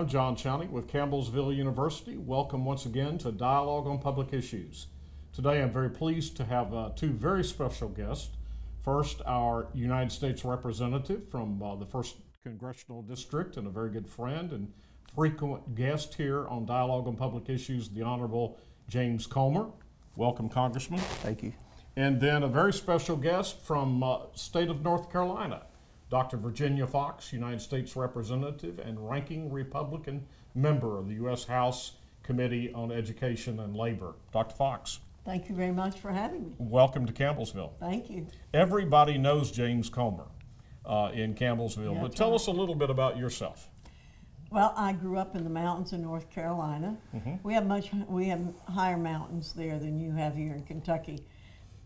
I'm John Chowney with Campbellsville University. Welcome once again to Dialogue on Public Issues. Today I'm very pleased to have two very special guests. First, our United States Representative from the 1st Congressional District and a very good friend and frequent guest here on Dialogue on Public Issues, the Honorable James Comer. Welcome, Congressman. Thank you. And then a very special guest from state of North Carolina, Dr. Virginia Foxx, United States Representative and ranking Republican member of the U.S. House Committee on Education and Labor. Dr. Foxx. Thank you very much for having me. Welcome to Campbellsville. Thank you. Everybody knows James Comer in Campbellsville, Yeah, but tell us a little bit about yourself. Well, I grew up in the mountains of North Carolina. We have higher mountains there than you have here in Kentucky.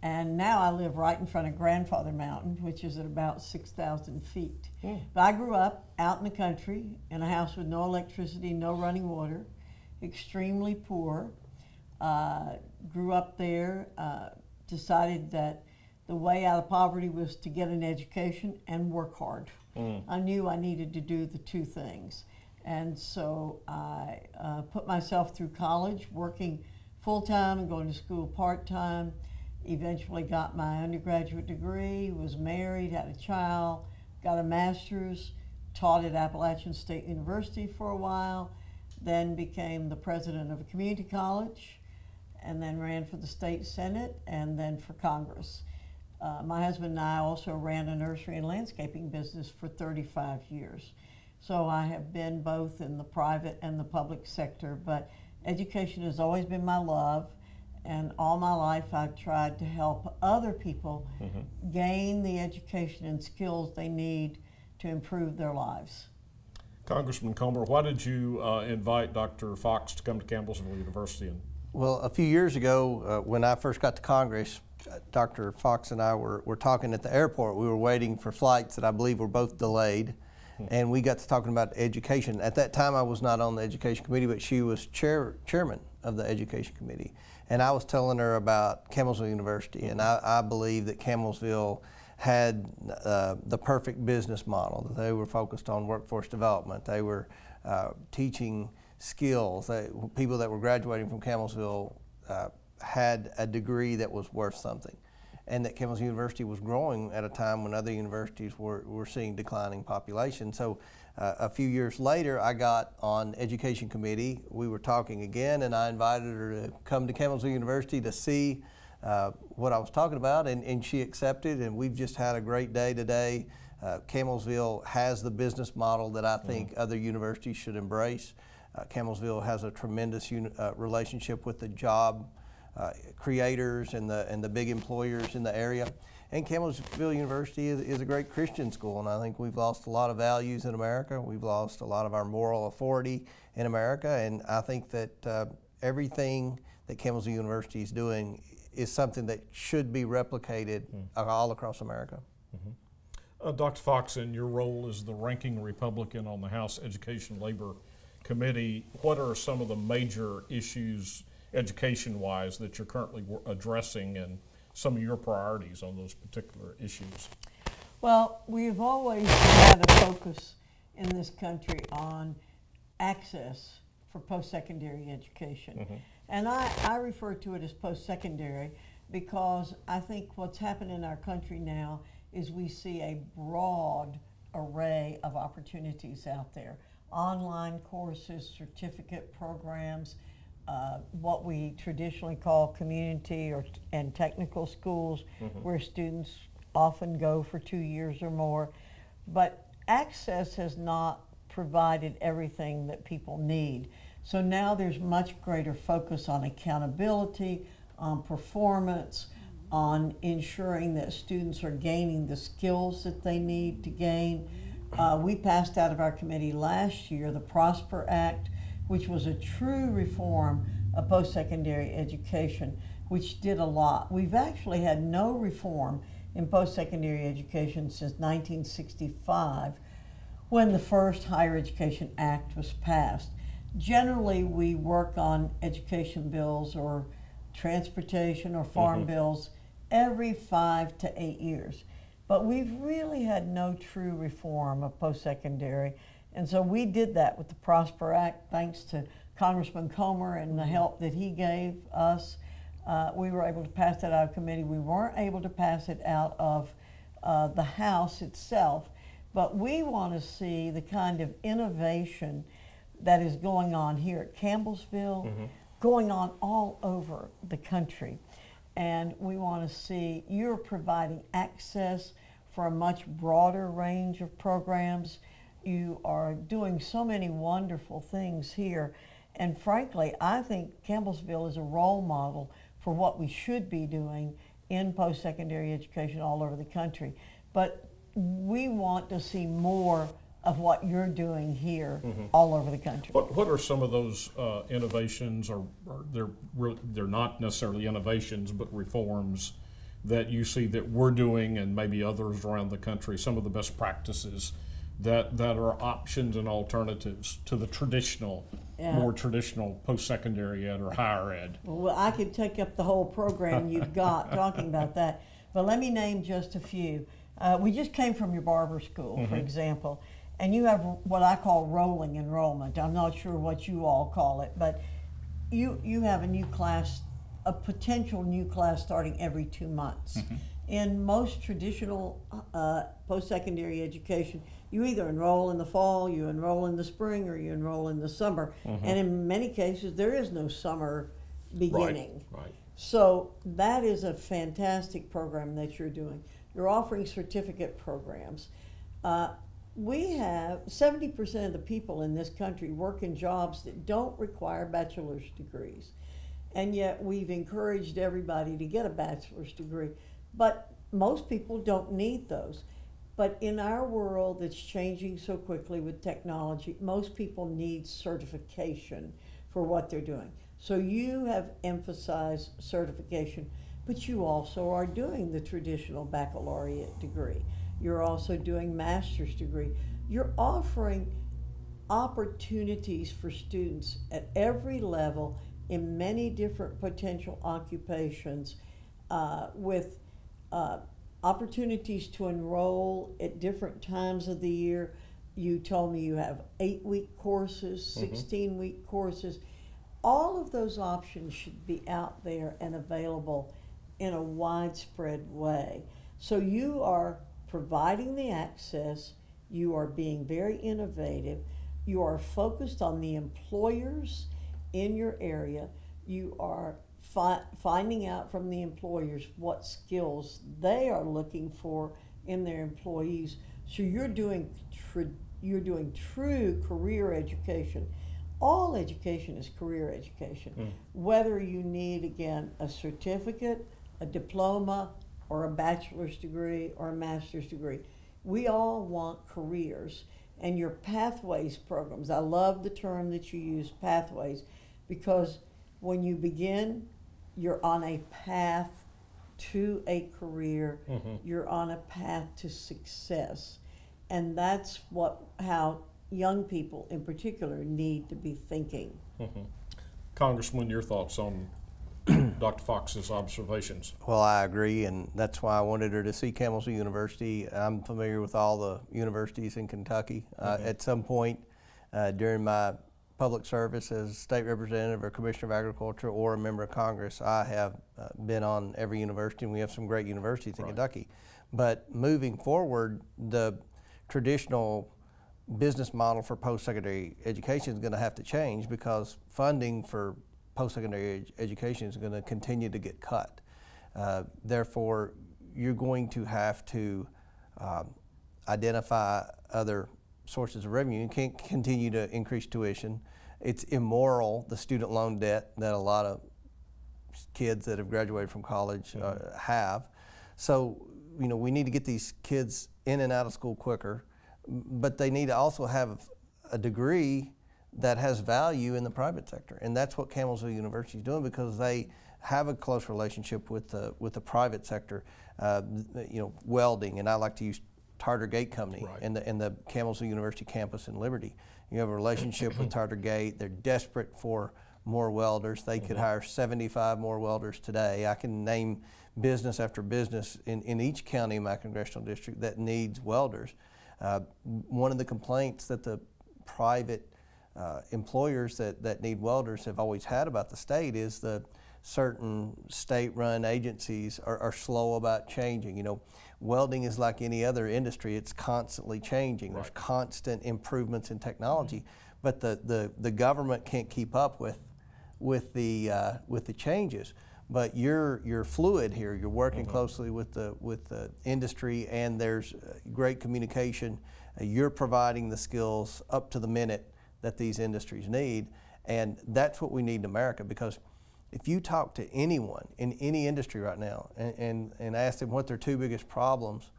And now I live right in front of Grandfather Mountain, which is at about 6,000 feet. But I grew up out in the country in a house with no electricity, no running water, extremely poor. Grew up there, decided that the way out of poverty was to get an education and work hard. I knew I needed to do the two things. And so I put myself through college, working full-time and going to school part-time. Eventually got my undergraduate degree, was married, had a child, got a master's, taught at Appalachian State University for a while, then became the president of a community college, and then ran for the state senate and then for Congress. My husband and I also ran a nursery and landscaping business for 35 years. So I have been both in the private and the public sector, but education has always been my love. And all my life I've tried to help other people gain the education and skills they need to improve their lives. Congressman Comer, why did you invite Dr. Foxx to come to Campbellsville University? Well, a few years ago, when I first got to Congress, Dr. Foxx and I were talking at the airport. We were waiting for flights that I believe were both delayed. And we got to talking about education. At that time, I was not on the Education Committee, but she was chairman of the Education Committee. And I was telling her about Campbellsville University, and I believe that Campbellsville had the perfect business model, that they were focused on workforce development. They were teaching skills. People that were graduating from Campbellsville had a degree that was worth something. And that Campbellsville University was growing at a time when other universities were seeing declining population. So a few years later, I got on Education Committee. We were talking again, and I invited her to come to Campbellsville University to see what I was talking about, and she accepted, and we've just had a great day today. Campbellsville has the business model that I think other universities should embrace. Campbellsville has a tremendous relationship with the job creators and the big employers in the area. And Campbellsville University is a great Christian school, and I think we've lost a lot of values in America. We've lost a lot of our moral authority in America, and I think that everything that Campbellsville University is doing is something that should be replicated all across America. Dr. Foxx, in your role as the ranking Republican on the House Education Labor Committee, what are some of the major issues education-wise that you're currently addressing and some of your priorities on those particular issues? Well, we've always had a focus in this country on access for post-secondary education. And I refer to it as post-secondary because I think what's happened in our country now is we see a broad array of opportunities out there. Online courses, certificate programs, what we traditionally call community and technical schools, where students often go for 2 years or more. But access has not provided everything that people need. So now there's much greater focus on accountability, on performance, on ensuring that students are gaining the skills that they need to gain. We passed out of our committee last year the Prosper Act, which was a true reform of post-secondary education, which did a lot. We've actually had no reform in post-secondary education since 1965, when the first Higher Education Act was passed. Generally, we work on education bills or transportation or farm bills every 5 to 8 years. But we've really had no true reform of post-secondary, And so we did that with the Prosper Act, thanks to Congressman Comer and the help that he gave us. We were able to pass that out of committee. We weren't able to pass it out of the House itself, but we want to see the kind of innovation that is going on here at Campbellsville, going on all over the country. And we want to see you're providing access for a much broader range of programs. You are doing so many wonderful things here. And frankly, I think Campbellsville is a role model for what we should be doing in post-secondary education all over the country. But we want to see more of what you're doing here all over the country. What are some of those innovations, or they're not necessarily innovations, but reforms that you see that we're doing and maybe others around the country, some of the best practices that are options and alternatives to the traditional, more traditional post-secondary ed or higher ed? Well, I could take up the whole program you've got talking about that, but let me name just a few. We just came from your barber school, for example, and you have what I call rolling enrollment. I'm not sure what you all call it, but you have a new class, a potential new class starting every 2 months. In most traditional post-secondary education, you either enroll in the fall, you enroll in the spring, or you enroll in the summer. And in many cases, there is no summer beginning. Right. So that is a fantastic program that you're doing. You're offering certificate programs. We have 70% of the people in this country work in jobs that don't require bachelor's degrees. And yet we've encouraged everybody to get a bachelor's degree. But most people don't need those. But in our world that's changing so quickly with technology, most people need certification for what they're doing. So you have emphasized certification, but you also are doing the traditional baccalaureate degree. You're also doing master's degree. You're offering opportunities for students at every level in many different potential occupations with opportunities to enroll at different times of the year. You told me you have 8-week courses, 16-week courses. All of those options should be out there and available in a widespread way. So you are providing the access, you are being very innovative, you are focused on the employers in your area, you are finding out from the employers what skills they are looking for in their employees. So you're doing true career education. All education is career education. Whether you need, again, a certificate, a diploma, or a bachelor's degree or a master's degree. We all want careers. And your pathways programs, I love the term that you use, pathways, because when you begin, you're on a path to a career, you're on a path to success. And that's how young people in particular need to be thinking. Congressman, your thoughts on Dr. Foxx's observations? Well, I agree, and that's why I wanted her to see Campbellsville University. I'm familiar with all the universities in Kentucky. At some point during my public service as state representative or commissioner of agriculture or a member of Congress, I have been on every university, and we have some great universities in Kentucky. But moving forward, the traditional business model for post-secondary education is going to have to change because funding for post-secondary education is going to continue to get cut. Therefore, you're going to have to identify other sources of revenue. You can't continue to increase tuition. It's immoral, the student loan debt that a lot of kids that have graduated from college have. So, you know, we need to get these kids in and out of school quicker, but they need to also have a degree that has value in the private sector, and that's what Campbellsville University is doing because they have a close relationship with the private sector. You know, welding, and I like to use Tartar Gate Company and the Campbellsville University campus in Liberty. You have a relationship with Tartar Gate. They're desperate for more welders. They could hire 75 more welders today. I can name business after business in each county in my congressional district that needs welders. One of the complaints that the private employers that need welders have always had about the state is the certain state-run agencies are slow about changing. You know, welding is like any other industry; it's constantly changing. Right. There's constant improvements in technology, but the government can't keep up with the changes. But you're fluid here. You're working closely with the industry, and there's great communication. You're providing the skills up to the minute that these industries need, and that's what we need in America. Because if you talk to anyone in any industry right now and ask them what their two biggest problems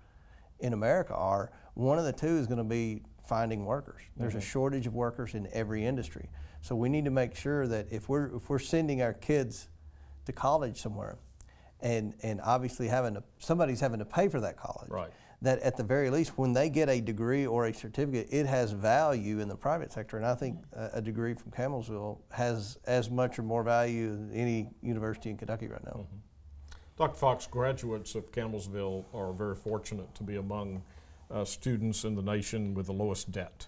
in America are, one of the two is going to be finding workers. There's a shortage of workers in every industry. So we need to make sure that if we're sending our kids to college somewhere, and obviously somebody's having to pay for that college, right, that at the very least when they get a degree or a certificate, it has value in the private sector. And I think a degree from Campbellsville has as much or more value as any university in Kentucky right now. Dr. Foxx, graduates of Campbellsville are very fortunate to be among students in the nation with the lowest debt.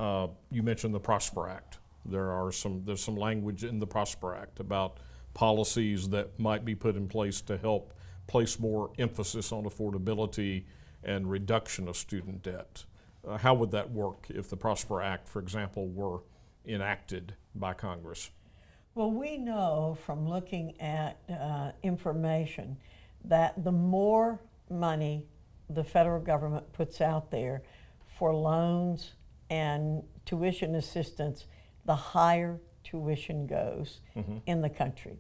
You mentioned the Prosper Act. There's some language in the Prosper Act about policies that might be put in place to help place more emphasis on affordability and reduction of student debt. How would that work if the Prosper Act, for example, were enacted by Congress? Well, we know from looking at information that the more money the federal government puts out there for loans and tuition assistance, the higher tuition goes in the country,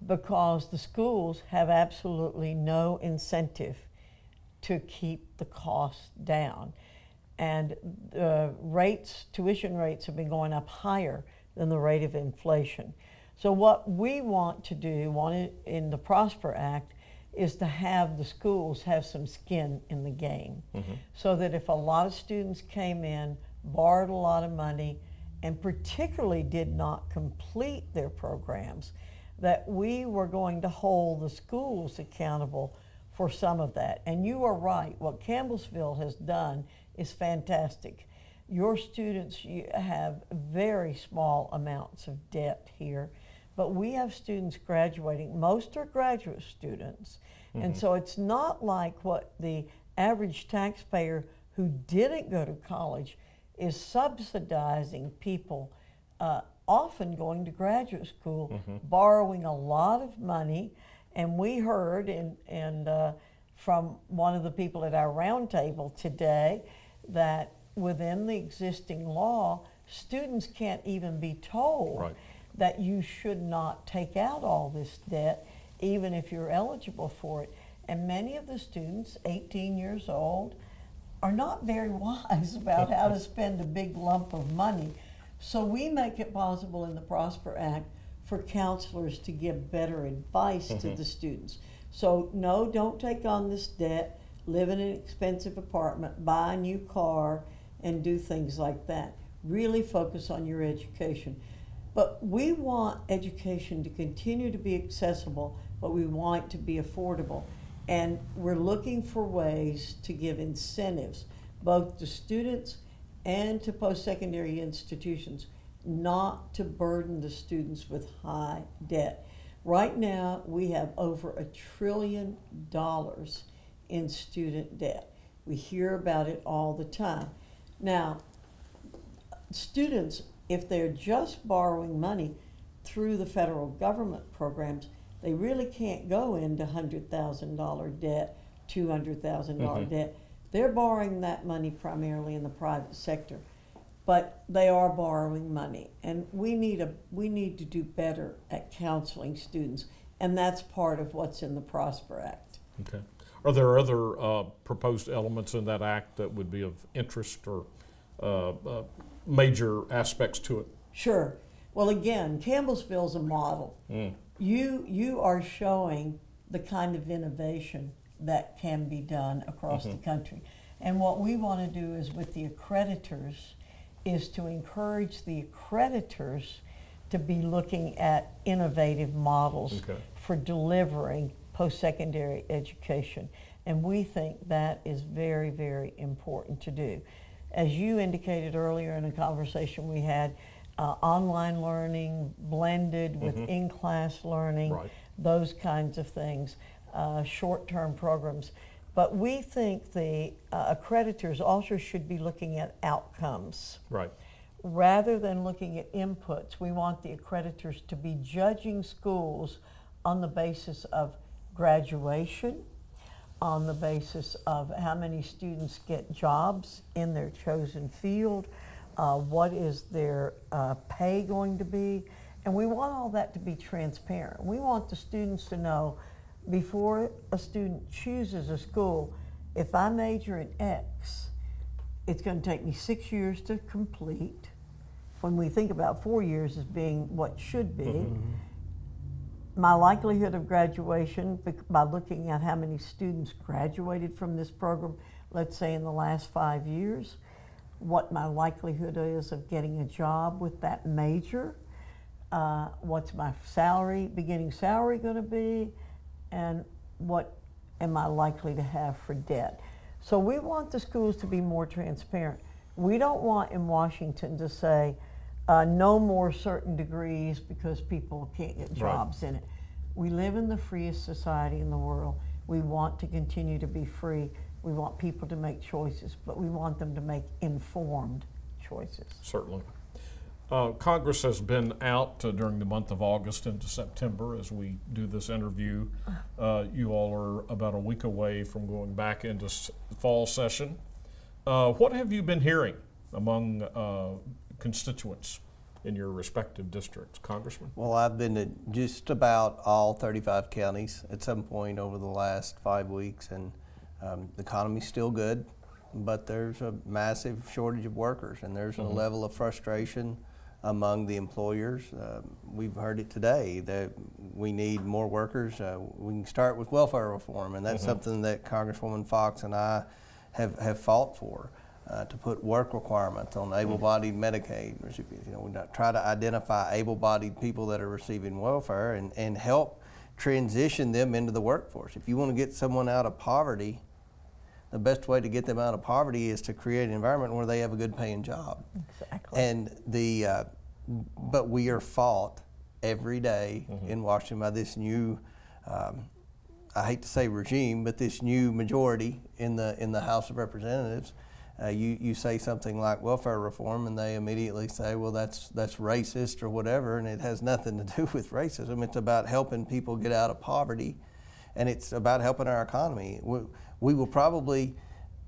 because the schools have absolutely no incentive to keep the costs down. And tuition rates have been going up higher than the rate of inflation. So what we want to do, in the Prosper Act, is to have the schools have some skin in the game, so that if a lot of students came in, borrowed a lot of money, and particularly did not complete their programs, that we were going to hold the schools accountable for some of that. And you are right, what Campbellsville has done is fantastic. Your students have very small amounts of debt here, but we have students graduating. Most are graduate students. And so it's not like what the average taxpayer who didn't go to college is subsidizing people often going to graduate school, borrowing a lot of money. And we heard from one of the people at our roundtable today that within the existing law, students can't even be told that you should not take out all this debt, even if you're eligible for it. And many of the students, 18 years old, are not very wise about how to spend a big lump of money. So we make it possible in the Prosper Act for counselors to give better advice to the students. So no, don't take on this debt, live in an expensive apartment, buy a new car, and do things like that. Really focus on your education. But we want education to continue to be accessible, but we want it to be affordable. And we're looking for ways to give incentives, both to students and to post-secondary institutions, not to burden the students with high debt. Right now, we have over $1 trillion in student debt. We hear about it all the time. Now, students, if they're just borrowing money through the federal government programs, they really can't go into $100,000 debt, $200,000 debt. They're borrowing that money primarily in the private sector, but they are borrowing money, and we need to do better at counseling students, and that's part of what's in the Prosper Act. Okay. Are there other proposed elements in that act that would be of interest or major aspects to it? Sure. Well, again, Campbellsville's a model. You are showing the kind of innovation that can be done across the country. And what we want to do is with the accreditors is to encourage the accreditors to be looking at innovative models for delivering post-secondary education. And we think that is very, very important to do. as you indicated earlier in a conversation we had, online learning blended with in-class learning, Right. those kinds of things, short-term programs. But we think the accreditors also should be looking at outcomes. Right. Rather than looking at inputs, we want the accreditors to be judging schools on the basis of graduation, on the basis of how many students get jobs in their chosen field, what is their pay going to be, and we want all that to be transparent. We want the students to know before a student chooses a school, if I major in X, it's going to take me 6 years to complete, when we think about 4 years as being what should be. My likelihood of graduation, by looking at how many students graduated from this program, let's say in the last 5 years, what my likelihood is of getting a job with that major, what's my salary, beginning salary going to be, and what am I likely to have for debt. So we want the schools to be more transparent. We don't want in Washington to say no more certain degrees because people can't get jobs in it. We live in the freest society in the world. We want to continue to be free. We want people to make choices, but we want them to make informed choices. Certainly. Congress has been out during the month of August into September as we do this interview. You all are about a week away from going back into fall session. What have you been hearing among constituents in your respective districts, Congressman? Well, I've been to just about all 35 counties at some point over the last 5 weeks, and the economy's still good, but there's a massive shortage of workers, and there's a level of frustration among the employers. We've heard it today that we need more workers. We can start with welfare reform, and that's something that Congresswoman Foxx and I have fought for, to put work requirements on able-bodied Medicaid recipients. You know, we try to identify able-bodied people that are receiving welfare and help transition them into the workforce. If you want to get someone out of poverty, the best way to get them out of poverty is to create an environment where they have a good paying job. Exactly. And but we are fought every day in Washington by this new, I hate to say regime, but this new majority in the House of Representatives. You say something like welfare reform, and they immediately say, well, that's racist or whatever, and it has nothing to do with racism. It's about helping people get out of poverty, and it's about helping our economy. We will probably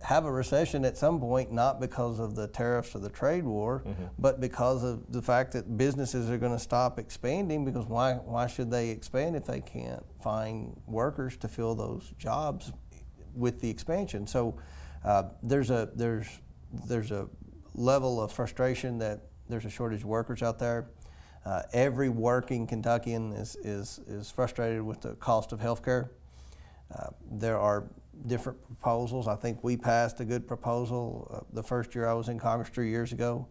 have a recession at some point, not because of the tariffs or the trade war, but because of the fact that businesses are going to stop expanding, because why should they expand if they can't find workers to fill those jobs with the expansion? So there's a level of frustration that there's a shortage of workers out there. Every working Kentuckian is frustrated with the cost of health care. There are different proposals. I think we passed a good proposal the first year I was in Congress 3 years ago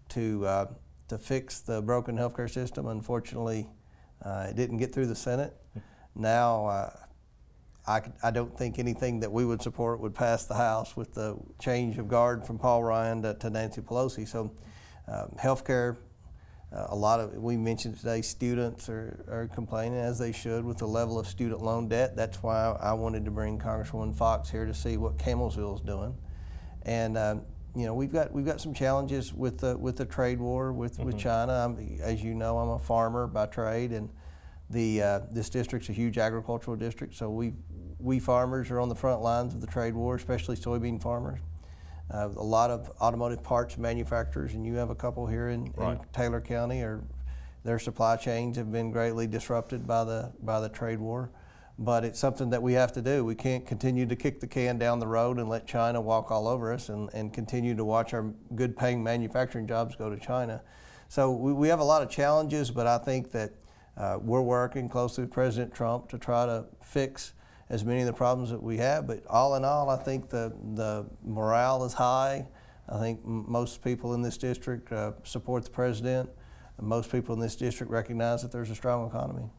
to fix the broken healthcare system. Unfortunately, it didn't get through the Senate. Now, I don't think anything that we would support would pass the House with the change of guard from Paul Ryan to Nancy Pelosi. So, healthcare. We mentioned today, students are complaining, as they should, with the level of student loan debt. That's why I wanted to bring Congresswoman Foxx here to see what Camelsville is doing. And you know, we've got some challenges with the trade war with China. As you know, I'm a farmer by trade, and this district's a huge agricultural district. So we farmers are on the front lines of the trade war, especially soybean farmers. A lot of automotive parts manufacturers, and you have a couple here in Taylor County, their supply chains have been greatly disrupted by the trade war. But it's something that we have to do. We can't continue to kick the can down the road and let China walk all over us and continue to watch our good paying manufacturing jobs go to China. So we have a lot of challenges, but I think that we're working closely with President Trump to try to fix as many of the problems that we have. But all in all, I think the morale is high. I think most people in this district support the president. And most people in this district recognize that there's a strong economy.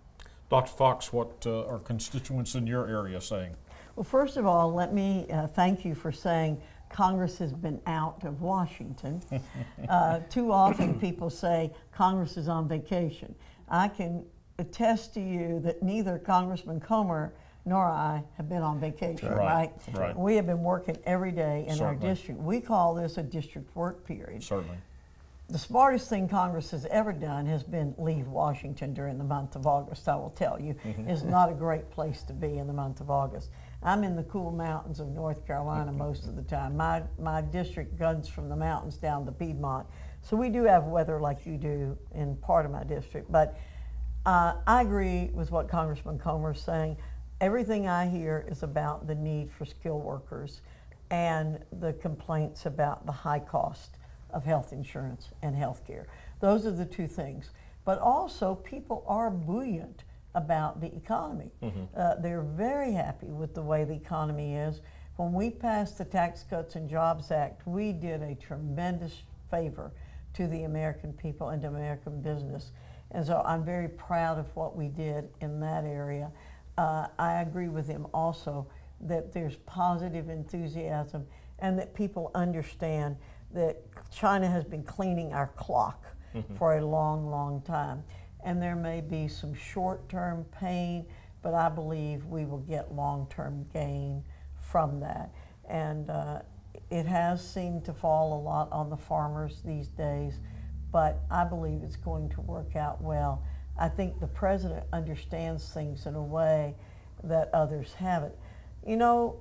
Dr. Foxx, what are constituents in your area saying? Well, first of all, let me thank you for saying Congress has been out of Washington. Too often people say Congress is on vacation. I can attest to you that neither Congressman Comer nor I have been on vacation, right? We have been working every day in our district. We call this a district work period. Certainly. The smartest thing Congress has ever done has been leave Washington during the month of August, I will tell you. It's not a great place to be in the month of August. I'm in the cool mountains of North Carolina most of the time. My district runs from the mountains down to Piedmont. So we do have weather like you do in part of my district. But I agree with what Congressman Comer is saying. Everything I hear is about the need for skilled workers and the complaints about the high cost of health insurance and health care. Those are the two things. But also, people are buoyant about the economy. They're very happy with the way the economy is. When we passed the Tax Cuts and Jobs Act, we did a tremendous favor to the American people and to American business. And so I'm very proud of what we did in that area. I agree with him also that there's positive enthusiasm and that people understand that China has been cleaning our clock for a long, long time. And there may be some short-term pain, but I believe we will get long-term gain from that. And it has seemed to fall a lot on the farmers these days, but I believe it's going to work out well. I think the president understands things in a way that others haven't. You know,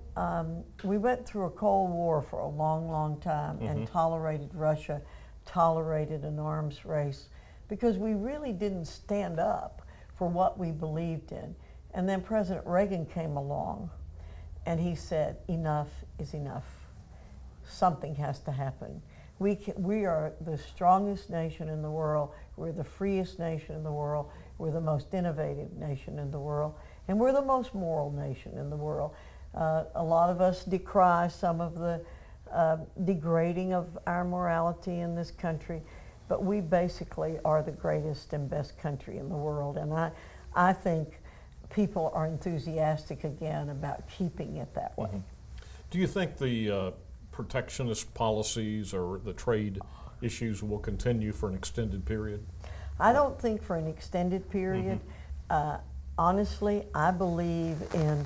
we went through a Cold War for a long, long time and tolerated Russia, tolerated an arms race, because we really didn't stand up for what we believed in. And then President Reagan came along and he said, enough is enough. Something has to happen. We are the strongest nation in the world. We're the freest nation in the world. We're the most innovative nation in the world. And we're the most moral nation in the world. A lot of us decry some of the degrading of our morality in this country, but we basically are the greatest and best country in the world. And I think people are enthusiastic again about keeping it that way. Do you think the protectionist policies or the trade issues will continue for an extended period? I don't think for an extended period. Honestly, I believe in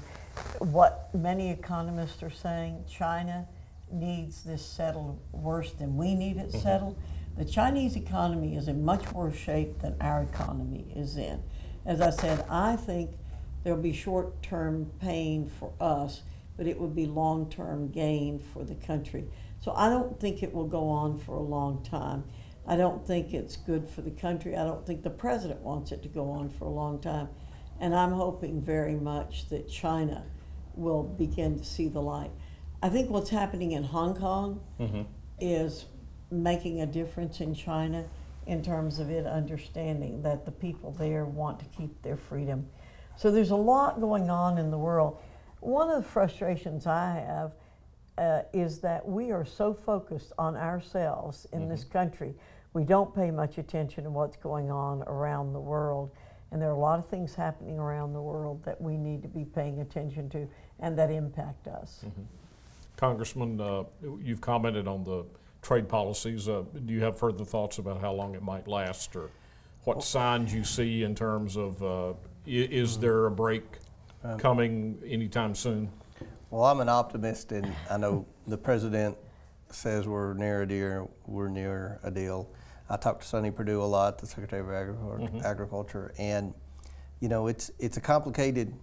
what many economists are saying. China needs this settled worse than we need it settled. The Chinese economy is in much worse shape than our economy is in. As I said, I think there'll be short-term pain for us, but it would be long-term gain for the country. So I don't think it will go on for a long time. I don't think it's good for the country. I don't think the president wants it to go on for a long time. And I'm hoping very much that China will begin to see the light. I think what's happening in Hong Kong is making a difference in China in terms of it understanding that the people there want to keep their freedom. So there's a lot going on in the world. One of the frustrations I have is that we are so focused on ourselves in this country. We don't pay much attention to what's going on around the world. And there are a lot of things happening around the world that we need to be paying attention to and that impact us. Congressman, you've commented on the trade policies. Do you have further thoughts about how long it might last or what signs you see in terms of is there a break coming anytime soon? Well, I'm an optimist, and I know the president says we're near a deal. We're near a deal. I talked to Sonny Perdue a lot, the Secretary of Agriculture, and you know it's a complicated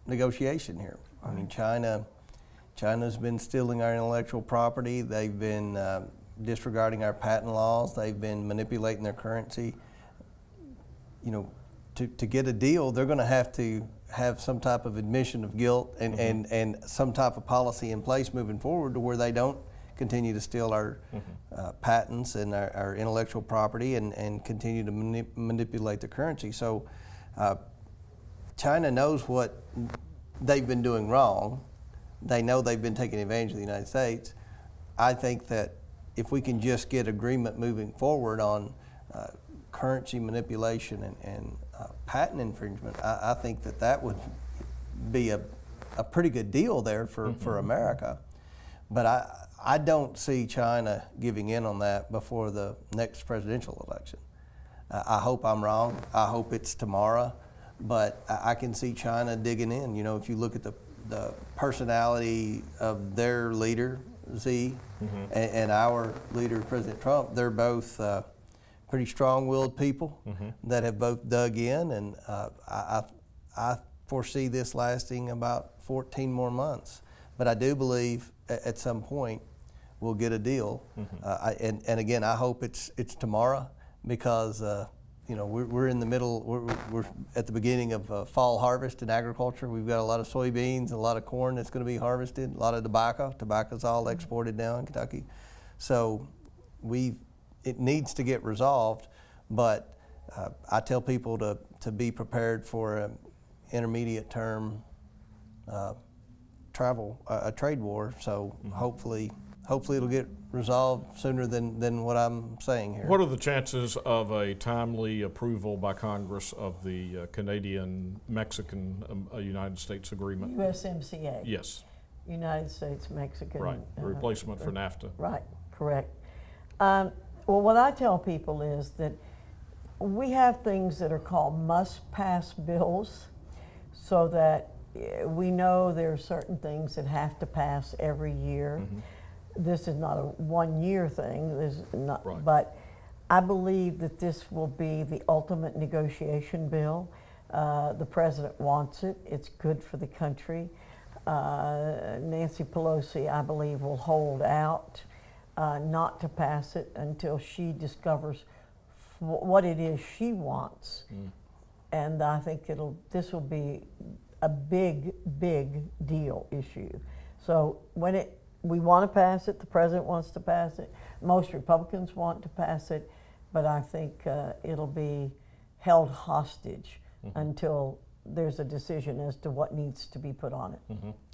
negotiation here. I mean, China's been stealing our intellectual property. They've been disregarding our patent laws. They've been manipulating their currency. You know, to get a deal, they're going to have some type of admission of guilt and some type of policy in place moving forward to where they don't continue to steal our patents and our intellectual property and continue to manipulate the currency. So China knows what they've been doing wrong. They know they've been taking advantage of the United States. I think that if we can just get agreement moving forward on currency manipulation and patent infringement, I think that would be a pretty good deal there for America. But I don't see China giving in on that before the next presidential election. I hope I'm wrong. I hope it's tomorrow. But I can see China digging in. You know, if you look at the personality of their leader, Xi, and our leader, President Trump, they're both pretty strong-willed people that have both dug in. And I foresee this lasting about 14 more months. But I do believe at some point we'll get a deal. And again, I hope it's tomorrow, because you know, we're in the middle, we're at the beginning of fall harvest in agriculture. We've got a lot of soybeans, a lot of corn that's going to be harvested, a lot of tobacco. Tobacco's all exported now in Kentucky. So it needs to get resolved, but I tell people to be prepared for an intermediate term a trade war. So hopefully it'll get resolved sooner than what I'm saying here. What are the chances of a timely approval by Congress of the Canadian-Mexican United States agreement? USMCA. Yes. United States-Mexican. Right, replacement for NAFTA. Right, correct. Well, what I tell people is that we have things that are called must-pass bills, so that we know there are certain things that have to pass every year. This is not a one-year thing, this is not, right. But I believe that this will be the ultimate negotiation bill. The president wants it. It's good for the country. Nancy Pelosi, I believe, will hold out not to pass it until she discovers what it is she wants. And I think this will be a big deal issue. So when we want to pass it, the president wants to pass it, most Republicans want to pass it, but I think it'll be held hostage until there's a decision as to what needs to be put on it.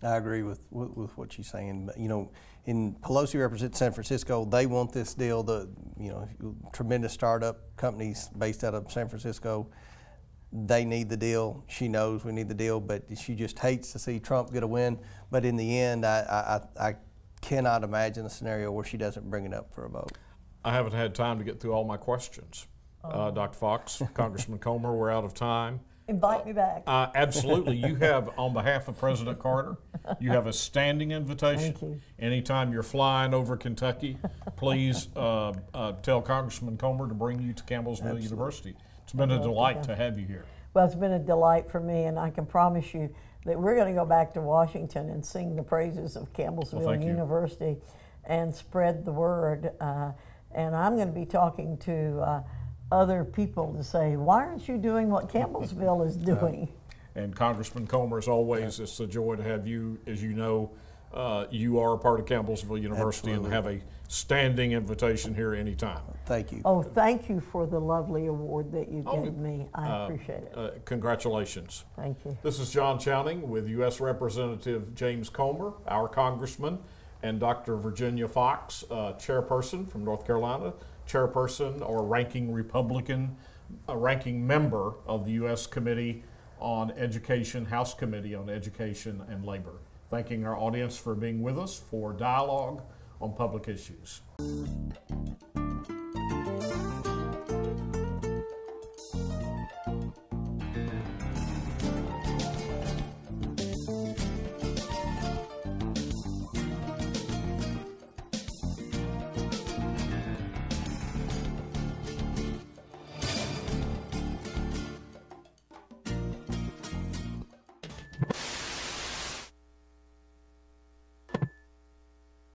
I agree with what she's saying. But, you know, Pelosi represents San Francisco. They want this deal. Tremendous startup companies based out of San Francisco, they need the deal. She knows we need the deal, but she just hates to see Trump get a win. But in the end, I cannot imagine a scenario where she doesn't bring it up for a vote. I haven't had time to get through all my questions. Dr. Foxx, Congressman Comer, we're out of time. Invite me back. Absolutely. You have, on behalf of President Carter, you have a standing invitation. Thank you. Anytime you're flying over Kentucky, please tell Congressman Comer to bring you to Campbellsville University. It's been a delight to have you here. Well, it's been a delight for me, and I can promise you that we're going to go back to Washington and sing the praises of Campbellsville University and spread the word. And I'm going to be talking to other people to say, why aren't you doing what Campbellsville is doing? And Congressman Comer, as always, it's a joy to have you. As you know, you are a part of Campbellsville University and have a standing invitation here anytime. Thank you. Oh, thank you for the lovely award that you gave me. I appreciate it. Congratulations. Thank you. This is John Chowning with U.S. Representative James Comer, our congressman, and Dr. Virginia Foxx, chairperson from North Carolina, chairperson or ranking Republican, ranking member of the U.S. Committee on Education, House Committee on Education and Labor. Thanking our audience for being with us for Dialogue on Public Issues.